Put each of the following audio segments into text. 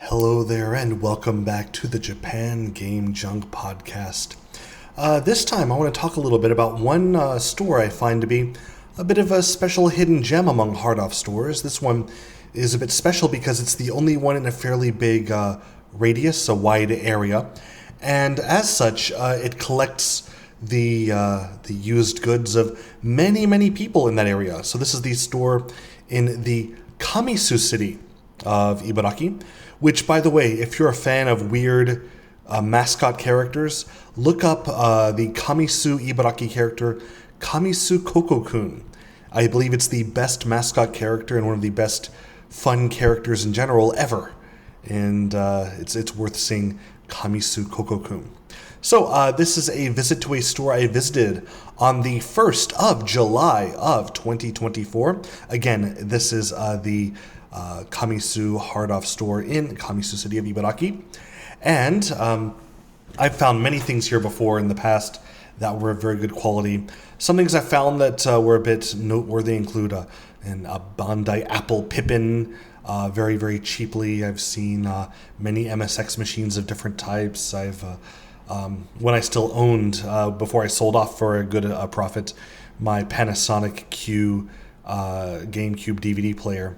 Hello there, and welcome back to the Japan Game Junk podcast. This time, I want to talk a little bit about one store I find to be a bit of a special hidden gem among hard-off stores. This one is a bit special because it's the only one in a fairly big radius, a wide area, and as such, it collects the used goods of many people in that area. So this is the store in the Kamisu city of Ibaraki, which, by the way, if you're a fan of weird mascot characters, look up the Kamisu Ibaraki character, Kamisu-Koko-kun. I believe it's the best mascot character and one of the best fun characters in general ever. And it's worth seeing Kamisu-Koko-kun. So this is a visit to a store I visited on the 1st of July of 2024. Again, this is the Kamisu hard-off store in Kamisu city of Ibaraki. And I've found many things here before in the past that were of very good quality. Some things I found that were a bit noteworthy include a Bandai Apple Pippin, very cheaply. I've seen many MSX machines of different types. I've when I still owned, before I sold off for a good profit, my Panasonic Q GameCube DVD player.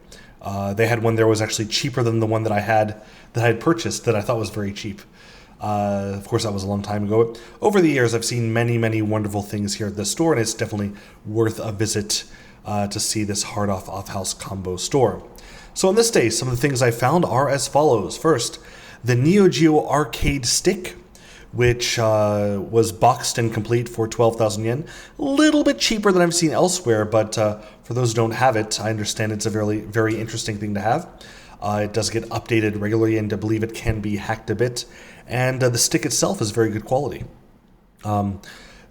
They had one there was actually cheaper than the one that I had purchased that I thought was very cheap. Of course, that was a long time ago. Over the years, I've seen many wonderful things here at this store, and it's definitely worth a visit to see this hard-off off-house combo store. So on this day, some of the things I found are as follows. First, the Neo Geo arcade stick, which was boxed and complete for 12,000 yen. A little bit cheaper than I've seen elsewhere, but for those who don't have it, I understand it's a very interesting thing to have. It does get updated regularly, and I believe it can be hacked a bit. And the stick itself is very good quality.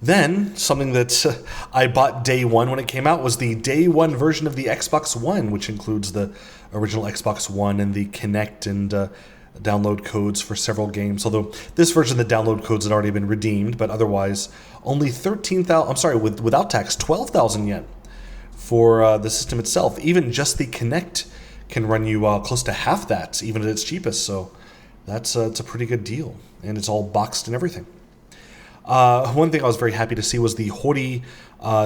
Then, something that I bought day one when it came out was the day one version of the Xbox One, which includes the original Xbox One and the Kinect and download codes for several games, although this version the download codes had already been redeemed, but otherwise only 13,000, I'm sorry, without tax, 12,000 yen for the system itself. Even just the Kinect can run you close to half that, even at its cheapest, so it's a pretty good deal, and it's all boxed and everything. One thing I was very happy to see was the Hori,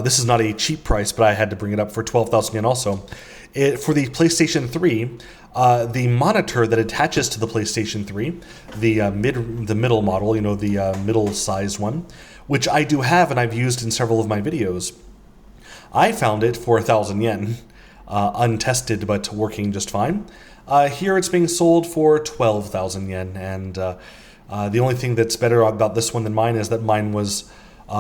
this is not a cheap price, but I had to bring it up for 12,000 yen also. For the PlayStation 3, the monitor that attaches to the PlayStation 3, the middle model, the middle-sized one, which I do have and I've used in several of my videos, I found it for 1,000 yen, untested but working just fine. Here it's being sold for 12,000 yen, and the only thing that's better about this one than mine is that mine was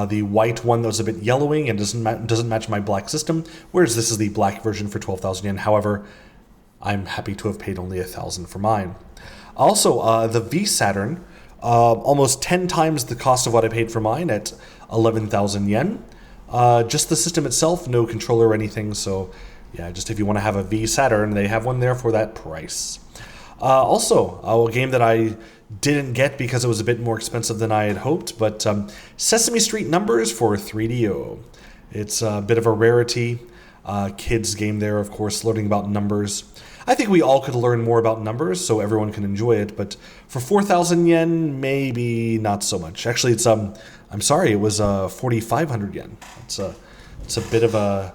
the white one that was a bit yellowing and doesn't match my black system, whereas this is the black version for 12,000 yen. However, I'm happy to have paid only 1,000 for mine. Also, the V Saturn, almost 10 times the cost of what I paid for mine at 11,000 yen. Just the system itself, no controller or anything, so yeah, just if you want to have a V Saturn, they have one there for that price. Also, a game that I didn't get because it was a bit more expensive than I had hoped, but Sesame Street Numbers for 3DO. It's a bit of a rarity. Kids game there, of course, learning about numbers. I think we all could learn more about numbers so everyone can enjoy it, but for 4,000 yen, maybe not so much. Actually, it's I'm sorry, it was 4,500 yen. It's a bit of a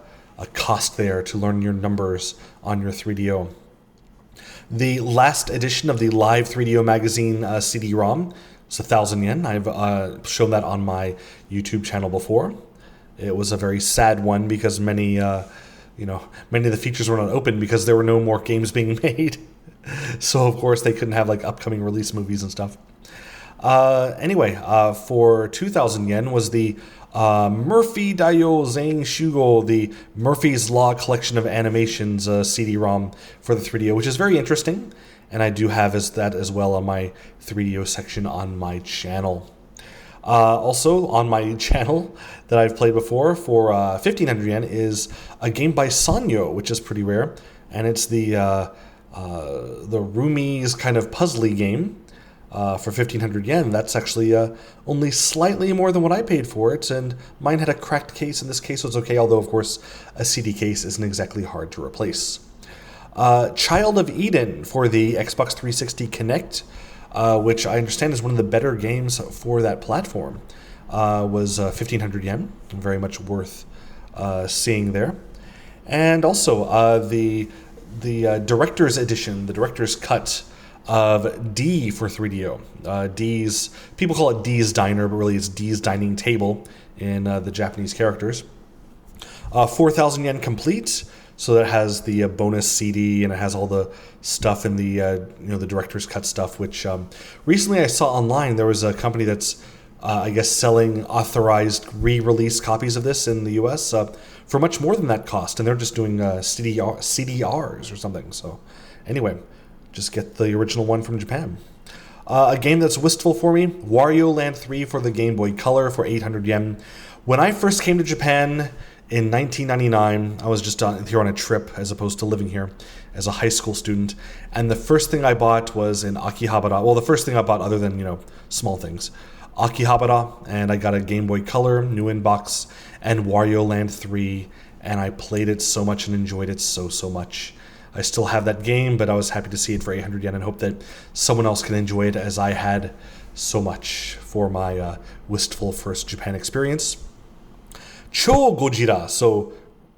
cost there to learn your numbers on your 3DO. The last edition of the Live 3DO magazine CD-ROM was 1,000 yen. I've shown that on my YouTube channel before. It was a very sad one because many of the features were not open because there were no more games being made. So of course they couldn't have upcoming release movies and stuff. Anyway, for 2,000 yen was the Murphy Dayo Zain Shugo, the Murphy's Law collection of animations CD-ROM for the 3DO, which is very interesting, and I do have that as well on my 3DO section on my channel. Also on my channel that I've played before for 1,500 yen is a game by Sanyo, which is pretty rare, and it's the Rumi's kind of puzzly game. For 1,500 yen, that's actually only slightly more than what I paid for it, and mine had a cracked case, and this case was okay, although, of course, a CD case isn't exactly hard to replace. Child of Eden for the Xbox 360 Kinect, which I understand is one of the better games for that platform, was 1,500 yen, very much worth seeing there. And also the director's edition, the director's cut of D for 3DO. D's, people call it D's Diner, but really it's D's Dining Table in the Japanese characters. 4,000 yen complete, so that has the bonus CD and it has all the stuff in the the director's cut stuff. Which recently I saw online there was a company that's I guess selling authorized re-release copies of this in the U.S. For much more than that cost, and they're just doing CDRs or something. So anyway, just get the original one from Japan. A game that's wistful for me, Wario Land 3 for the Game Boy Color for 800 yen. When I first came to Japan in 1999, I was just here on a trip as opposed to living here as a high school student. And the first thing I bought was in Akihabara. Well, the first thing I bought other than, small things. Akihabara, and I got a Game Boy Color, new in box, and Wario Land 3, and I played it so much and enjoyed it so much. I still have that game, but I was happy to see it for 800 yen and hope that someone else can enjoy it as I had so much for my wistful first Japan experience. Cho Gojira, so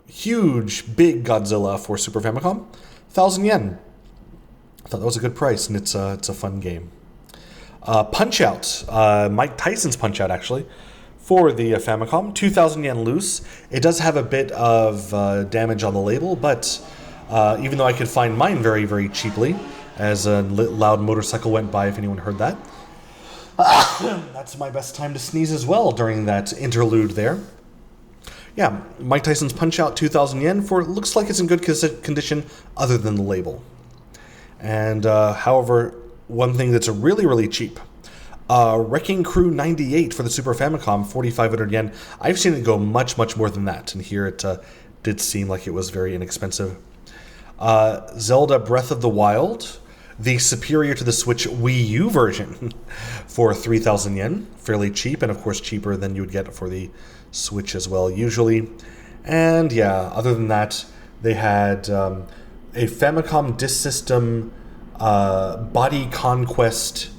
huge, big Godzilla for Super Famicom, 1,000 yen. I thought that was a good price, and it's a fun game. Punch-Out, Mike Tyson's Punch-Out, actually, for the Famicom, 2,000 yen loose. It does have a bit of damage on the label, but even though I could find mine very, very cheaply, as a loud motorcycle went by, if anyone heard that. That's my best time to sneeze as well during that interlude there. Yeah, Mike Tyson's Punch-Out, 2,000 yen, for it looks like it's in good condition other than the label. And however, one thing that's really, really cheap, Wrecking Crew 98 for the Super Famicom, 4,500 yen. I've seen it go much, much more than that, and here it did seem like it was very inexpensive. Zelda Breath of the Wild, the superior to the Switch Wii U version, for 3,000 yen, fairly cheap, and of course cheaper than you would get for the Switch as well, usually. And yeah, other than that, they had a Famicom Disk System Body Conquest,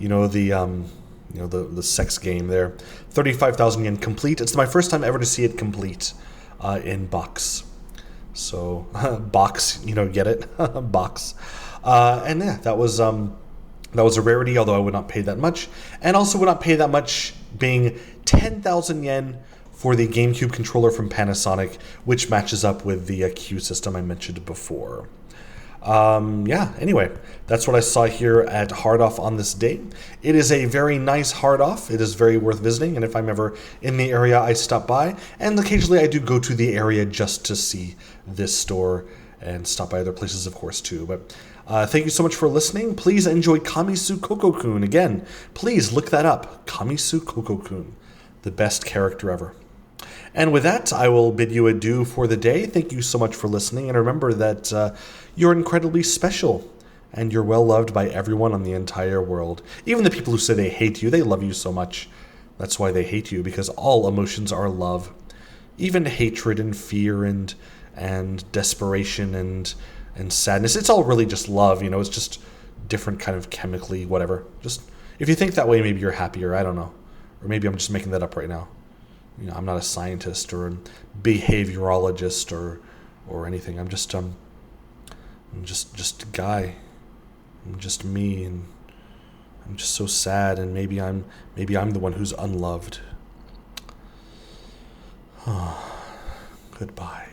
the sex game there, 35,000 yen complete. It's my first time ever to see it complete in box. So box, get it, box. And yeah, that was a rarity, although I would not pay that much, and also would not pay that much being 10,000 yen for the GameCube controller from Panasonic, which matches up with the Q system I mentioned before. Anyway, that's what I saw here at Hard Off on this day. It is a very nice Hard Off. It is very worth visiting, and if I'm ever in the area, I stop by, and occasionally I do go to the area just to see this store and stop by other places, of course, too. But thank you so much for listening. Please enjoy Kamisu-Koko-kun. Again, please look that up. Kamisu-Koko-kun, the best character ever. And with that, I will bid you adieu for the day. Thank you so much for listening, and remember that you're incredibly special, and you're well loved by everyone on the entire world. Even the people who say they hate you, they love you so much. That's why they hate you, because all emotions are love. Even hatred and fear and desperation and sadness. It's all really just love, it's just different kind of chemically, whatever. Just, if you think that way, maybe you're happier, I don't know. Or maybe I'm just making that up right now. I'm not a scientist or a behaviorologist or anything. I'm just a guy. I'm just me, and I'm just so sad, and maybe I'm the one who's unloved. Goodbye.